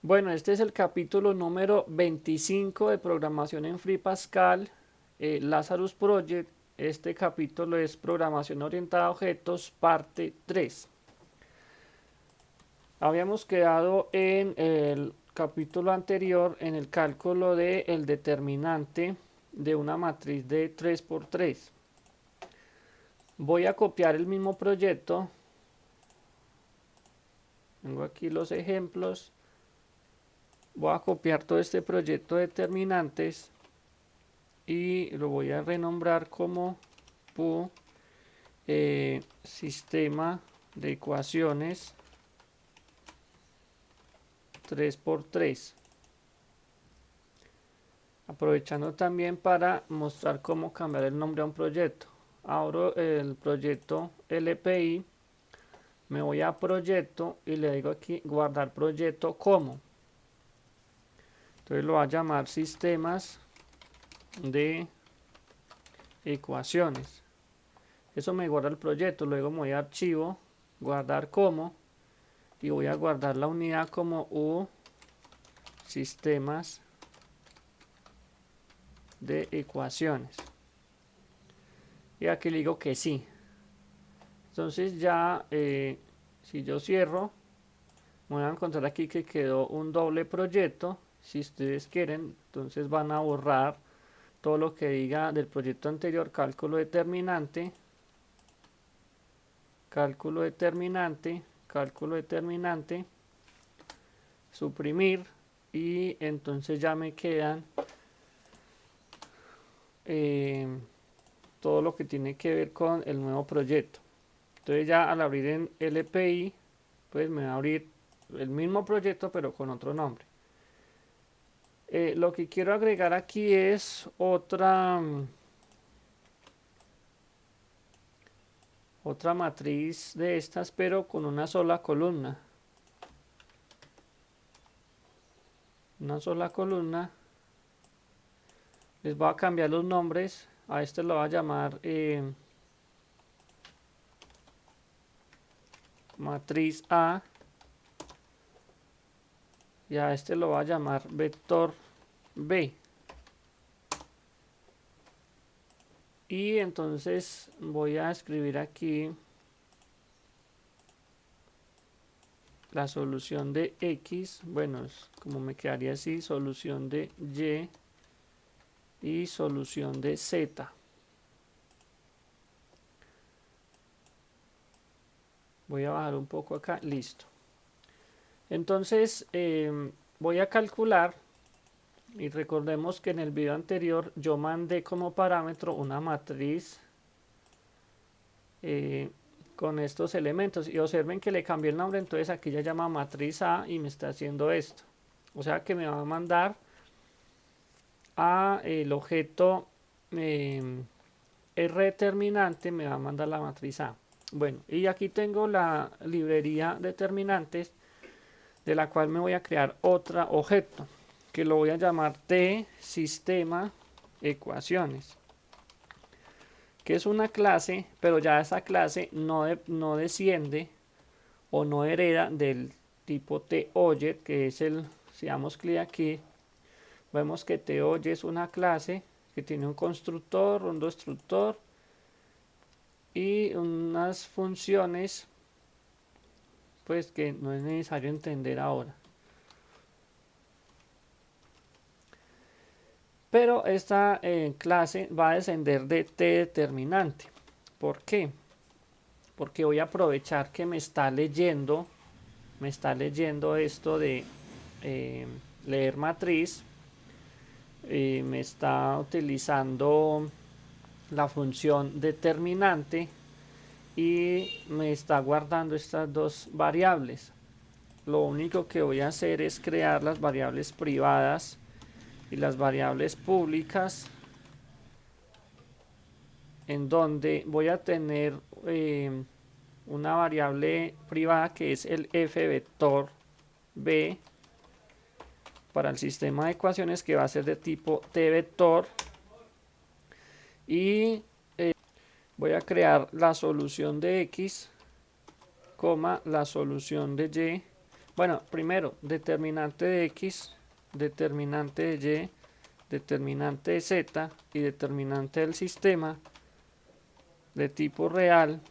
Bueno, este es el capítulo número 25 de programación en Free Pascal, Lazarus Project. Este capítulo es programación orientada a objetos, parte 3. Habíamos quedado en el capítulo anterior en el cálculo del determinante de una matriz de 3 por 3. Voy a copiar el mismo proyecto. Tengo aquí los ejemplos. Voy a copiar todo este proyecto de determinantes y lo voy a renombrar como sistema de ecuaciones 3 por 3, aprovechando también para mostrar cómo cambiar el nombre a un proyecto. Abro el proyecto LPI, me voy a proyecto y le digo aquí guardar proyecto como. Entonces lo voy a llamar sistemas de ecuaciones. Eso me guarda el proyecto. Luego me voy a archivo, guardar como, y voy a guardar la unidad como U sistemas de ecuaciones. Y aquí le digo que sí. Entonces ya, si yo cierro, me voy a encontrar aquí que quedó un doble proyecto. Si ustedes quieren, entonces van a borrar todo lo que diga del proyecto anterior, cálculo determinante, cálculo determinante, cálculo determinante, suprimir, y entonces ya me quedan todo lo que tiene que ver con el nuevo proyecto. Entonces ya al abrir en LPI, pues me va a abrir el mismo proyecto pero con otro nombre. Lo que quiero agregar aquí es otra matriz de estas, pero con una sola columna. Una sola columna. Les voy a cambiar los nombres. A este lo voy a llamar matriz A. Y a este lo voy a llamar vector B. Y entonces voy a escribir aquí la solución de X. Bueno, como me quedaría así, solución de Y y solución de Z. Voy a bajar un poco acá, listo. Entonces voy a calcular, y recordemos que en el video anterior yo mandé como parámetro una matriz con estos elementos, y observen que le cambié el nombre. Entonces aquí ya llama matriz A y me está haciendo esto, o sea que me va a mandar a el objeto R determinante, me va a mandar la matriz A. Bueno, y aquí tengo la librería determinantes, de la cual me voy a crear otro objeto que lo voy a llamar T sistema ecuaciones, que es una clase, pero ya esa clase no desciende o no hereda del tipo TObject, que es el, si damos clic aquí, vemos que TObject es una clase que tiene un constructor, un destructor y unas funciones, pues que no es necesario entender ahora. Pero esta clase va a descender de T determinante. ¿Por qué? Porque voy a aprovechar que me está leyendo esto de leer matriz. Me está utilizando la función determinante y me está guardando estas dos variables. Lo único que voy a hacer es crear las variables privadas y las variables públicas, en donde voy a tener una variable privada que es el f vector b para el sistema de ecuaciones, que va a ser de tipo t vector, y voy a crear la solución de x, la solución de y, Bueno, primero, determinante de X, determinante de Y, determinante de Z y determinante del sistema de tipo real.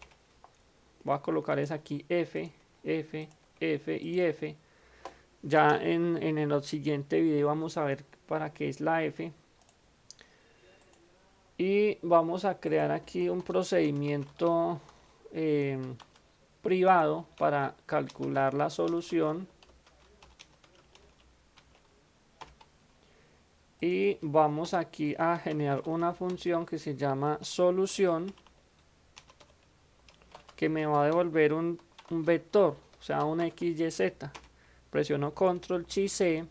Voy a colocar es aquí F, F, F y F. Ya en el siguiente video vamos a ver para qué es la F. Y vamos a crear aquí un procedimiento privado para calcular la solución. Y vamos aquí a generar una función que se llama solución, que me va a devolver un vector, o sea, un X, Y, Z. Presiono Control Shift C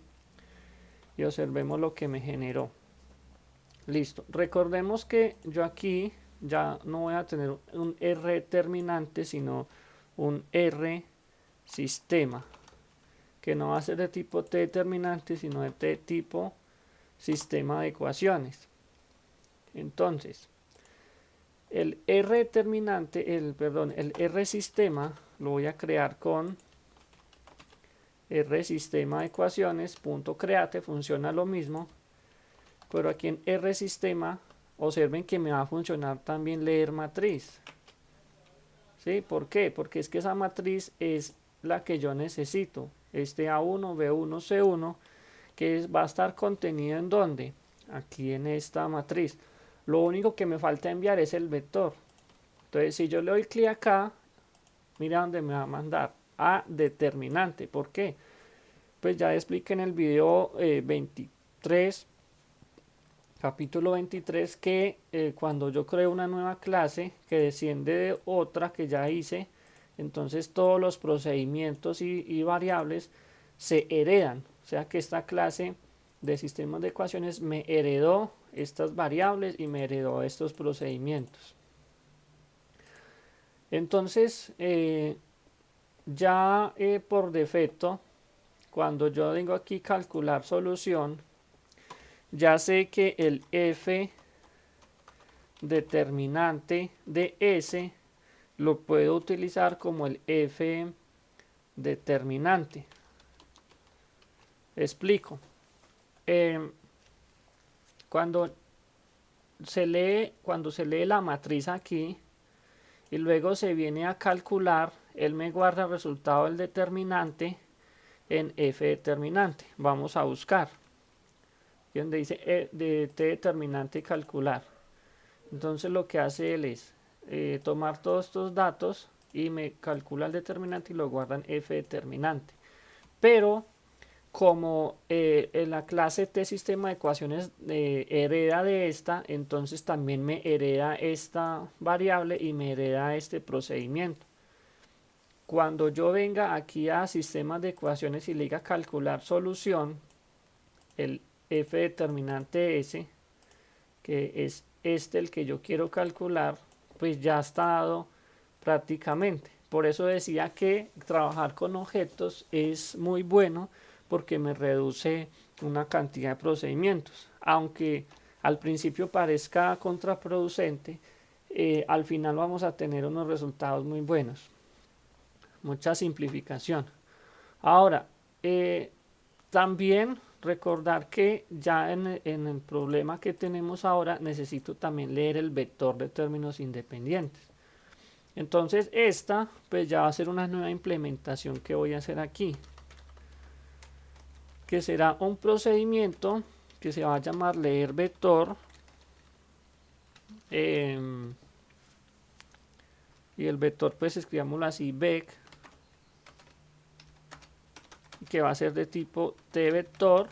y observemos lo que me generó. Listo. Recordemos que yo aquí ya no voy a tener un R determinante, sino un R sistema, que no va a ser de tipo T determinante, sino de tipo sistema de ecuaciones. Entonces, el R determinante, el R sistema lo voy a crear con R sistema de ecuaciones punto create, funciona lo mismo, pero aquí en R sistema observen que me va a funcionar también leer matriz. ¿Sí? ¿Por qué? Porque es que esa matriz es la que yo necesito, este A1, B1, C1, que va a estar contenido en ¿dónde? Aquí en esta matriz. Lo único que me falta enviar es el vector. Entonces, si yo le doy clic acá, mira dónde me va a mandar a determinante. ¿Por qué? Pues ya expliqué en el video 23, capítulo 23, que cuando yo creo una nueva clase que desciende de otra que ya hice, entonces todos los procedimientos y variables se heredan. O sea que esta clase de sistemas de ecuaciones me heredó estas variables y me heredó estos procedimientos. Entonces, ya por defecto, cuando yo tengo aquí calcular solución, ya sé que el F determinante de S lo puedo utilizar como el F determinante. Explico. Cuando se lee la matriz aquí y luego se viene a calcular, él me guarda el resultado del determinante en F determinante. Vamos a buscar. Y donde dice de T determinante y calcular. Entonces lo que hace él es tomar todos estos datos y me calcula el determinante y lo guarda en F determinante. Pero como en la clase T sistema de ecuaciones hereda de esta, entonces también me hereda esta variable y me hereda este procedimiento. Cuando yo venga aquí a sistemas de ecuaciones y le diga calcular solución, el F determinante S, que es este el que yo quiero calcular, pues ya está dado prácticamente. Por eso decía que trabajar con objetos es muy bueno porque me reduce una cantidad de procedimientos. Aunque al principio parezca contraproducente, al final vamos a tener unos resultados muy buenos. Mucha simplificación. Ahora, también recordar que ya en el problema que tenemos ahora necesito también leer el vector de términos independientes. Entonces esta pues ya va a ser una nueva implementación que voy a hacer aquí, que será un procedimiento que se va a llamar leer vector, y el vector pues escribámoslo así, vec, que va a ser de tipo T vector.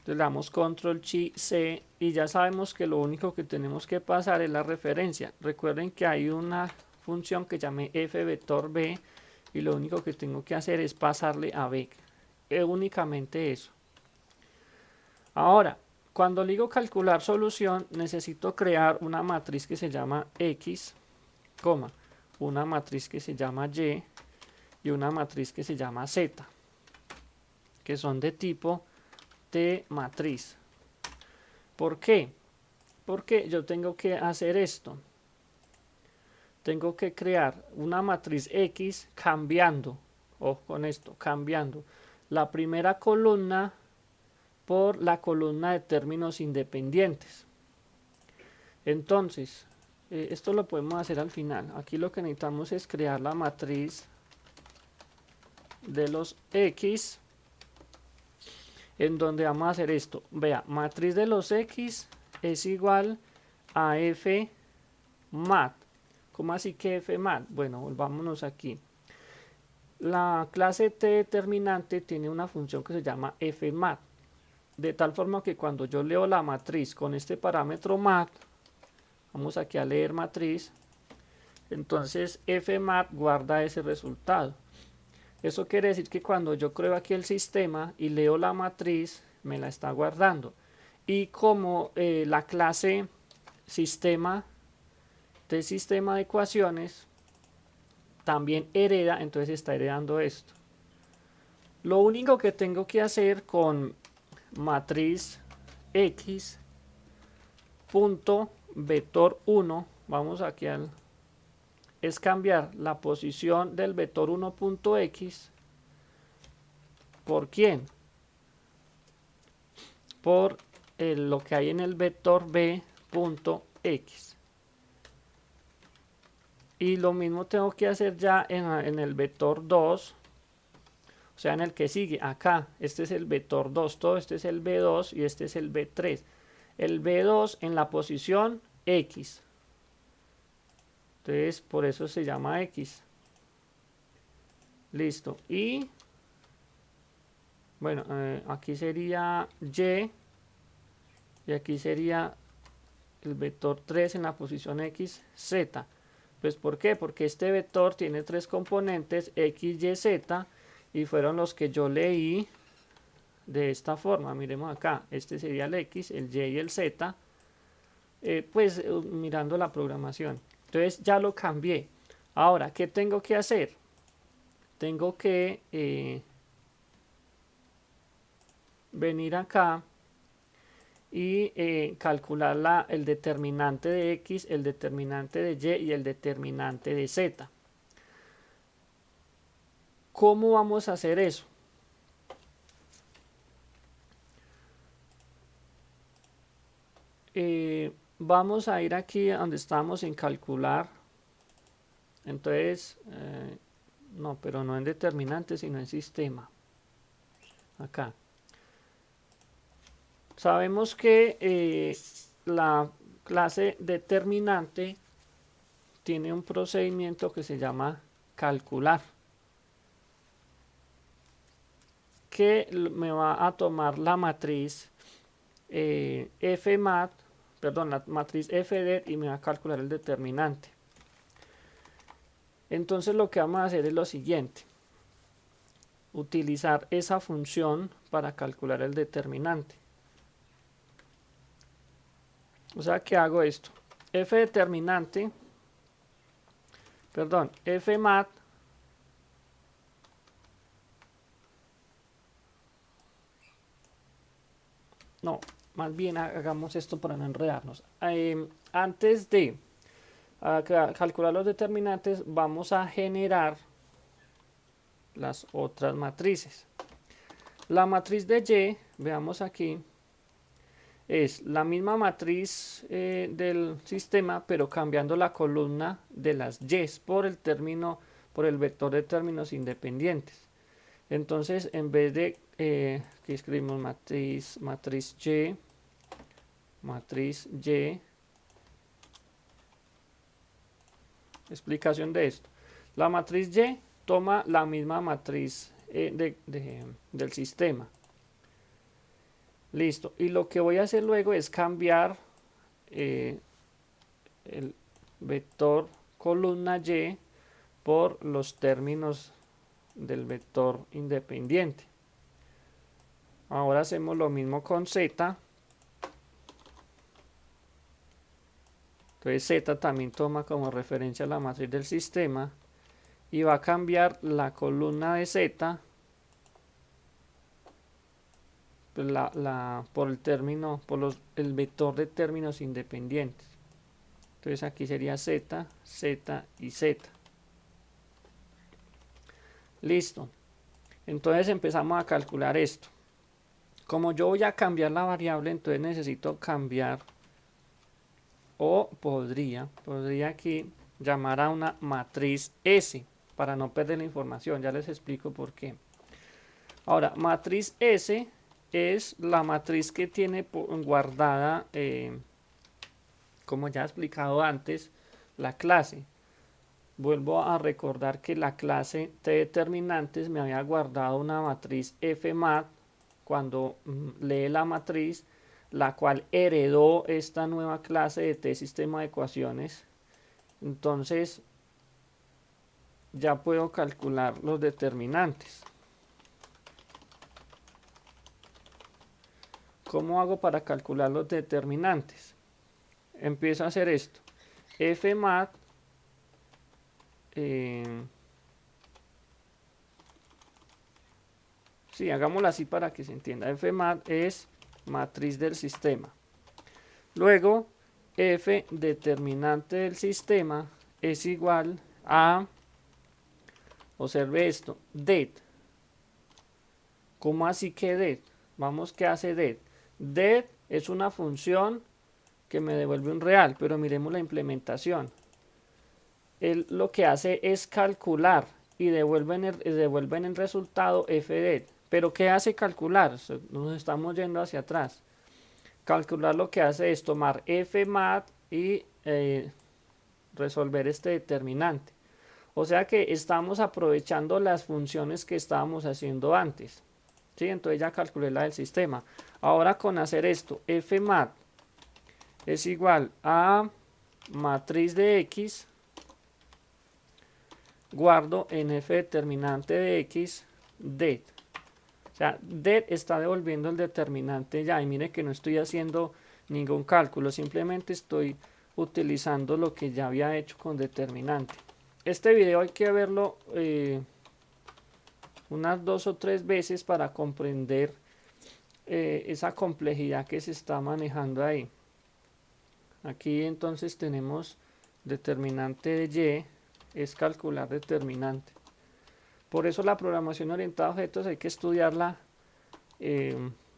Le damos control Shift C y ya sabemos que lo único que tenemos que pasar es la referencia. Recuerden que hay una función que llame f vector b y lo único que tengo que hacer es pasarle a vec. Únicamente eso. Ahora, cuando le digo calcular solución, necesito crear una matriz que se llama X, una matriz que se llama Y y una matriz que se llama Z, que son de tipo T matriz. ¿Por qué? Porque yo tengo que hacer esto. Tengo que crear una matriz X cambiando ojo con esto, cambiando la primera columna por la columna de términos independientes. Entonces, esto lo podemos hacer al final. Aquí lo que necesitamos es crear la matriz de los X, en donde vamos a hacer esto. Vea, matriz de los X es igual a F mat. ¿Cómo así que F mat? Bueno, volvámonos aquí. La clase T determinante tiene una función que se llama F mat. De tal forma que cuando yo leo la matriz con este parámetro mat, vamos aquí a leer matriz, entonces fmat guarda ese resultado. Eso quiere decir que cuando yo creo aquí el sistema y leo la matriz, me la está guardando. Y como la clase sistema de sistema de ecuaciones también hereda, entonces está heredando esto. Lo único que tengo que hacer con matriz X punto vector 1, vamos aquí al, es cambiar la posición del vector 1.x por quién, por lo que hay en el vector b.x. Y lo mismo tengo que hacer ya en el vector 2, o sea, en el que sigue acá. Este es el vector 2, todo este es el b2 y este es el b3. El b2 en la posición x. Entonces, por eso se llama x. Listo. Y, bueno, aquí sería y. Y aquí sería el vector 3 en la posición x, z. Pues, ¿por qué? Porque este vector tiene tres componentes, x, y, z. Y fueron los que yo leí de esta forma. Miremos acá. Este sería el x, el y y el z. Mirando la programación. Entonces ya lo cambié. Ahora, ¿qué tengo que hacer? Tengo que venir acá y calcular el determinante de x, el determinante de y y el determinante de z. ¿Cómo vamos a hacer eso? Vamos a ir aquí donde estamos en calcular. Entonces, no, pero no en determinante, sino en sistema. Acá. Sabemos que la clase determinante tiene un procedimiento que se llama calcular, que me va a tomar la matriz fmat, perdón, la matriz fdet y me va a calcular el determinante. Entonces lo que vamos a hacer es lo siguiente: utilizar esa función para calcular el determinante. O sea que hago esto: f determinante, perdón, fmat no, más bien hagamos esto para no enredarnos. Antes de calcular los determinantes, vamos a generar las otras matrices. La matriz de y, veamos aquí, es la misma matriz del sistema, pero cambiando la columna de las y por el vector de términos independientes. Entonces, en vez de que escribimos matriz y, explicación de esto. La matriz y toma la misma matriz del sistema. Listo. Y lo que voy a hacer luego es cambiar el vector columna y por los términos del vector independiente. Ahora hacemos lo mismo con z. Entonces z también toma como referencia la matriz del sistema y va a cambiar la columna de z por el vector de términos independientes. Entonces aquí sería z, z y z. Listo. Entonces empezamos a calcular esto. Como yo voy a cambiar la variable, entonces necesito cambiar, o podría aquí llamar a una matriz S para no perder la información. Ya les explico por qué. Ahora, matriz S es la matriz que tiene guardada, como ya he explicado antes, la clase. Vuelvo a recordar que la clase T_determinantes me había guardado una matriz fmat cuando lee la matriz, la cual heredó esta nueva clase de T_sistema de ecuaciones. Entonces ya puedo calcular los determinantes. ¿Cómo hago para calcular los determinantes? Empiezo a hacer esto. Fmat sí, hagámoslo así para que se entienda. Fmat es matriz del sistema. Luego, F determinante del sistema es igual a, observe esto, det. ¿Cómo así que det? Vamos, ¿qué hace det? Det es una función que me devuelve un real, pero miremos la implementación. Él lo que hace es calcular y devuelve en el resultado fdet. ¿Pero qué hace calcular? Nos estamos yendo hacia atrás. Calcular lo que hace es tomar fmat y resolver este determinante. O sea que estamos aprovechando las funciones que estábamos haciendo antes. ¿Sí? Entonces ya calculé la del sistema. Ahora con hacer esto, fmat es igual a matriz de x, guardo en f determinante de x, det. O sea, det está devolviendo el determinante ya. Y mire que no estoy haciendo ningún cálculo, simplemente estoy utilizando lo que ya había hecho con determinante. Este video hay que verlo unas 2 o 3 veces para comprender esa complejidad que se está manejando ahí. Aquí entonces tenemos determinante de y, es calcular determinante. Por eso la programación orientada a objetos hay que estudiarla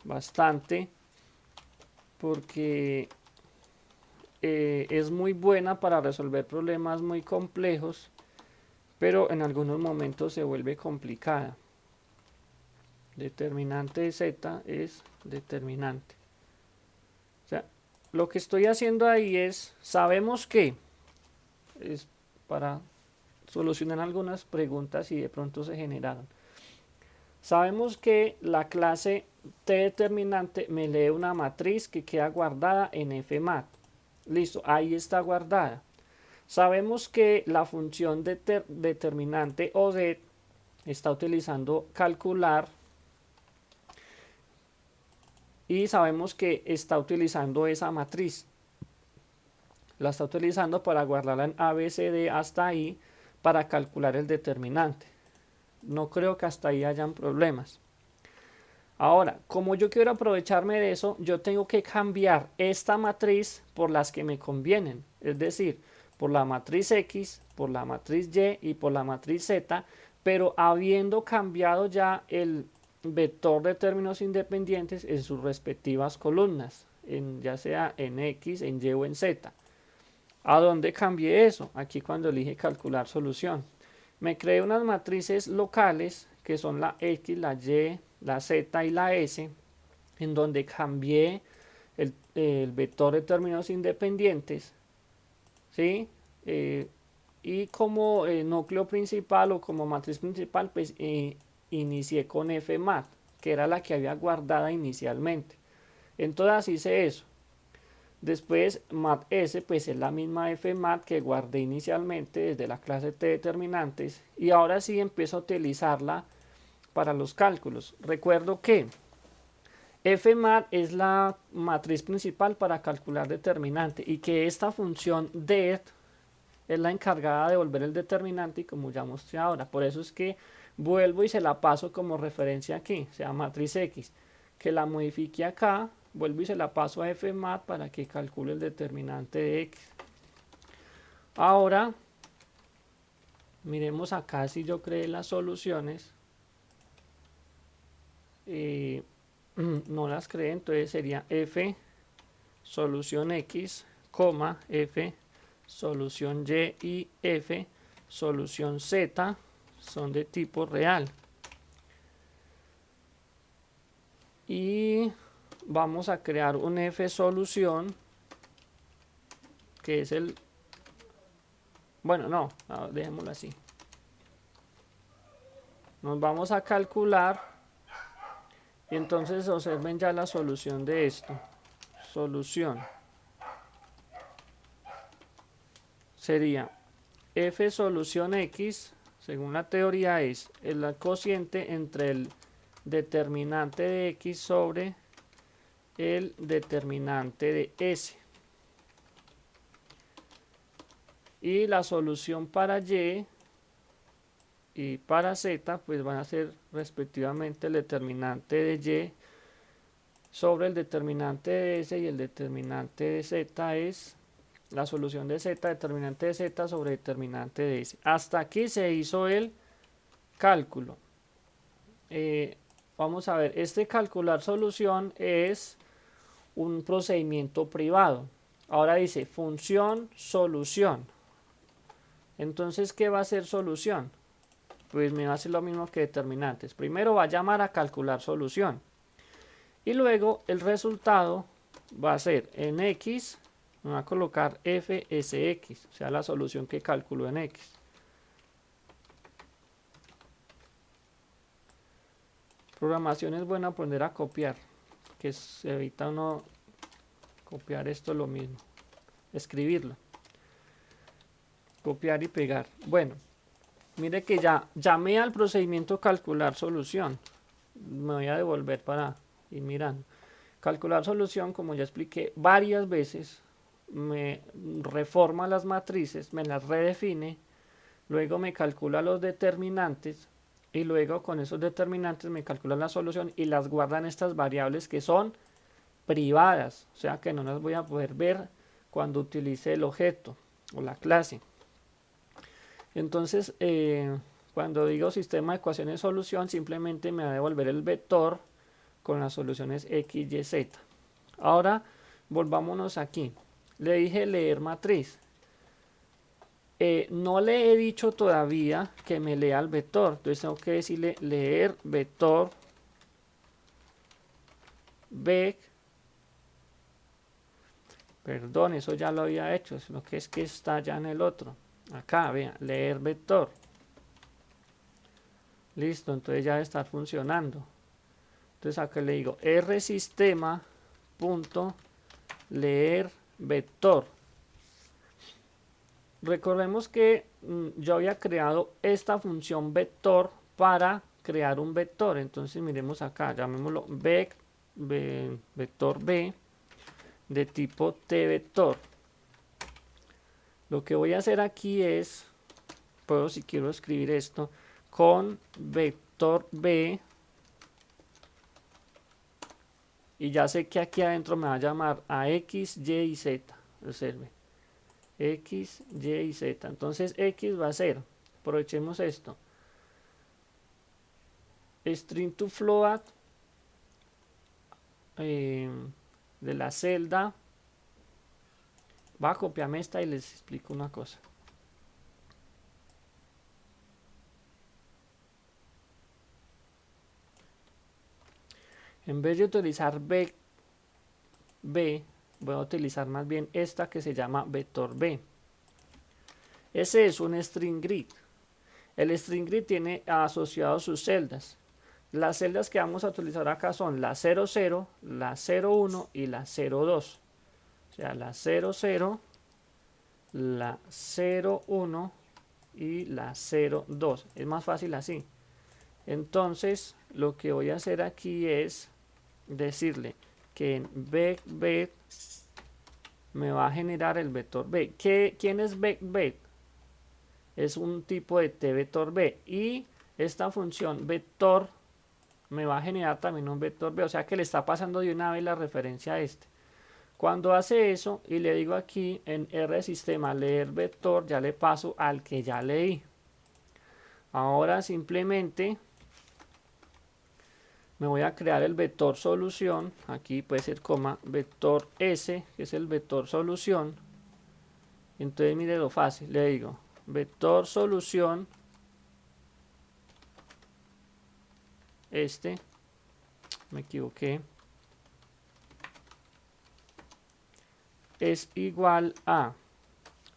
bastante, porque es muy buena para resolver problemas muy complejos, pero en algunos momentos se vuelve complicada. Determinante de z es determinante. O sea, lo que estoy haciendo ahí es, sabemos que, es para solucionar algunas preguntas y de pronto se generaron. Sabemos que la clase T_determinante me lee una matriz que queda guardada en fmat. Listo, ahí está guardada. Sabemos que la función determinante o det está utilizando calcular y sabemos que está utilizando esa matriz. La está utilizando para guardarla en ABCD hasta ahí para calcular el determinante. No creo que hasta ahí hayan problemas. Ahora, como yo quiero aprovecharme de eso, yo tengo que cambiar esta matriz por las que me convienen. Es decir, por la matriz X, por la matriz Y y por la matriz Z, pero habiendo cambiado ya el vector de términos independientes en sus respectivas columnas, ya sea en X, en Y o en Z. ¿A dónde cambié eso? Aquí cuando elige calcular solución. Me creé unas matrices locales que son la X, la Y, la Z y la S, en donde cambié el vector de términos independientes, ¿sí? Y como núcleo principal o como matriz principal, pues inicié con fmat, que era la que había guardada inicialmente. Entonces hice eso. Después mat s, pues es la misma fmat que guardé inicialmente desde la clase T_determinantes, y ahora sí empiezo a utilizarla para los cálculos. Recuerdo que fmat es la matriz principal para calcular determinante y que esta función det es la encargada de devolver el determinante, y como ya mostré ahora, por eso es que vuelvo y se la paso como referencia aquí, o sea, matriz X, que la modifique acá, vuelvo y se la paso a fmat para que calcule el determinante de X. Ahora Miremos acá si yo creé las soluciones. No las creé, entonces sería f solución x, coma, f solución y y f solución z son de tipo real. Y vamos a crear un f solución que es el... Bueno, no, dejémoslo así. Nos vamos a calcular y entonces observen ya la solución de esto. Solución sería f solución x, según la teoría, es el cociente entre el determinante de x sobre el determinante de s. Y la solución para y para z pues van a ser respectivamente el determinante de y sobre el determinante de s, y el determinante de z es la solución de z, determinante de z sobre determinante de s. Hasta aquí se hizo el cálculo. Vamos a ver, este calcular solución es un procedimiento privado. Ahora dice función solución. Entonces, ¿qué va a ser solución? Pues me va a hacer lo mismo que determinantes. Primero va a llamar a calcular solución. Y luego el resultado va a ser en x, me va a colocar fsx, o sea, la solución que calculó en x. Programación es bueno aprender a copiar, que se evita uno copiar esto lo mismo, escribirlo, copiar y pegar. Bueno, mire que ya llamé al procedimiento calcular solución. Me voy a devolver para ir mirando. Calcular solución, como ya expliqué varias veces, me reforma las matrices, me las redefine, luego me calcula los determinantes y luego con esos determinantes me calcula la solución y las guarda en estas variables que son privadas, o sea que no las voy a poder ver cuando utilice el objeto o la clase. Entonces, cuando digo sistema de ecuaciones solución, simplemente me va a devolver el vector con las soluciones x, y, z. Ahora, volvámonos aquí. Le dije leer matriz. No le he dicho todavía que me lea el vector. Entonces tengo que decirle leer vector vec. Perdón, eso ya lo había hecho. Lo que es que está ya en el otro. Acá, vean, leer vector. Listo, entonces ya debe estar funcionando. Entonces acá le digo rsistema punto leer vector. Recordemos que yo había creado esta función vector para crear un vector. Entonces miremos acá, llamémoslo vector b de tipo t vector. Lo que voy a hacer aquí es, puedo si quiero escribir esto, con vector b, y ya sé que aquí adentro me va a llamar a x, y y z. Observe. X, Y y Z. Entonces X va a ser, aprovechemos esto, string to float de la celda. Va a copiarme esta y les explico una cosa. En vez de utilizar B, voy a utilizar más bien esta que se llama vector B. Ese es un string grid. El string grid tiene asociado sus celdas. Las celdas que vamos a utilizar acá son la 00, la 01 y la 02. O sea, la 00, la 01 y la 02. Es más fácil así. Entonces, lo que voy a hacer aquí es decirle que en vec me va a generar el vector b. ¿Quién es vec? Es un tipo de t vector b. Y esta función vector me va a generar también un vector b. O sea que le está pasando de una vez la referencia a este. Cuando hace eso y le digo aquí en rsistema leer vector, ya le paso al que ya leí. Ahora simplemente me voy a crear el vector solución, aquí puede ser coma, vector S, que es el vector solución. Entonces mire lo fácil, le digo, vector solución, me equivoqué, es igual a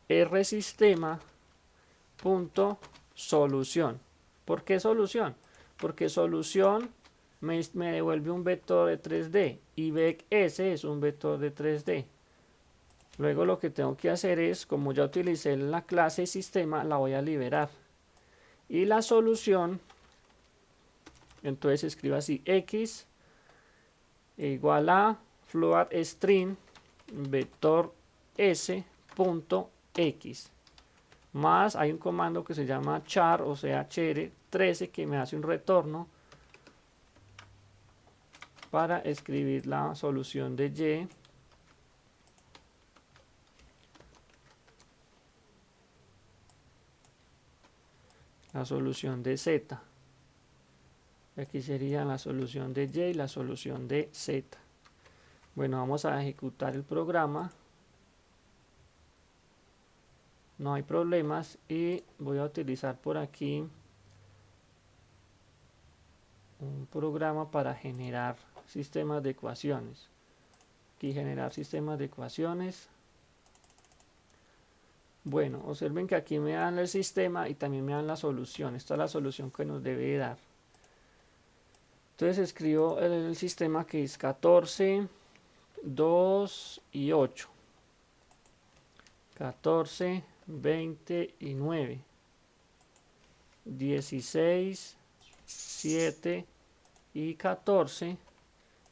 rsistema.solución. ¿Por qué solución? Porque solución me devuelve un vector de 3D y vec_s es un vector de 3D. Luego lo que tengo que hacer es, como ya utilicé la clase sistema, la voy a liberar. Y la solución, entonces escribo así, x igual a float string vector s.x. Más hay un comando que se llama char, o sea, chr13, que me hace un retorno para escribir la solución de y. La solución de z. Aquí sería la solución de y y la solución de z. Bueno, vamos a ejecutar el programa. No hay problemas y voy a utilizar por aquí un programa para generar sistemas de ecuaciones. Aquí generar sistemas de ecuaciones. Bueno, observen que aquí me dan el sistema y también me dan la solución. Esta es la solución que nos debe dar. Entonces escribo el sistema que es 14, 2 y 8. 14, 20 y 9. 16, 7 y 14.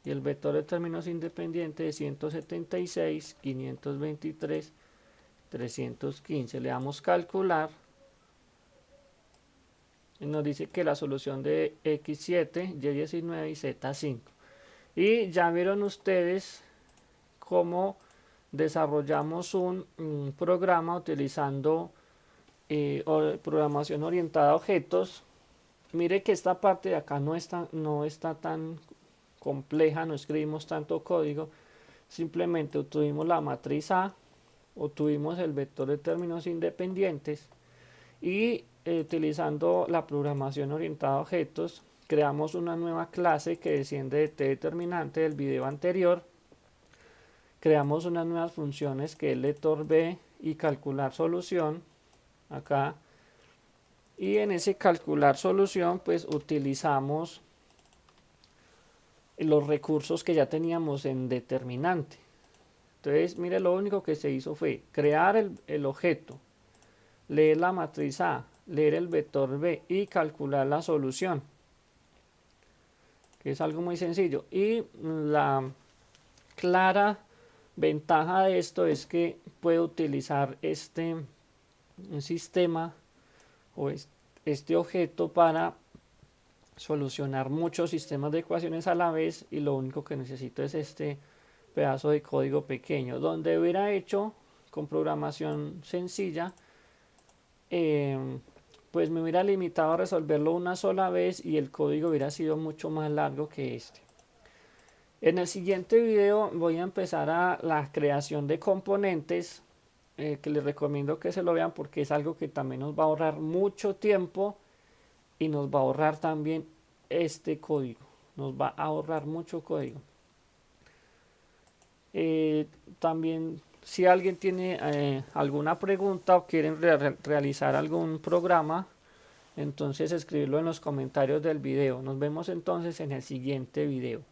Y el vector de términos independientes de 176, 523, 315. Le damos calcular. Y nos dice que la solución de x7, y19 y z5. Y ya vieron ustedes cómo desarrollamos un programa utilizando programación orientada a objetos. Mire que esta parte de acá no está tan compleja, no escribimos tanto código, simplemente obtuvimos la matriz A, obtuvimos el vector de términos independientes y utilizando la programación orientada a objetos creamos una nueva clase que desciende de t determinante del video anterior. Creamos unas nuevas funciones que es lector B y calcular solución acá, y en ese calcular solución pues utilizamos los recursos que ya teníamos en determinante. Entonces mire, lo único que se hizo fue crear el objeto, leer la matriz A, leer el vector B y calcular la solución, que es algo muy sencillo. Y la clara ventaja de esto es que puedo utilizar un sistema o este objeto para solucionar muchos sistemas de ecuaciones a la vez, y lo único que necesito es este pedazo de código pequeño. Donde hubiera hecho con programación sencilla, pues me hubiera limitado a resolverlo una sola vez y el código hubiera sido mucho más largo que este. En el siguiente video voy a empezar a la creación de componentes, que les recomiendo que se lo vean porque es algo que también nos va a ahorrar mucho tiempo y nos va a ahorrar también este código, nos va a ahorrar mucho código. También si alguien tiene alguna pregunta o quieren realizar algún programa, entonces escribirlo en los comentarios del video. Nos vemos entonces en el siguiente video.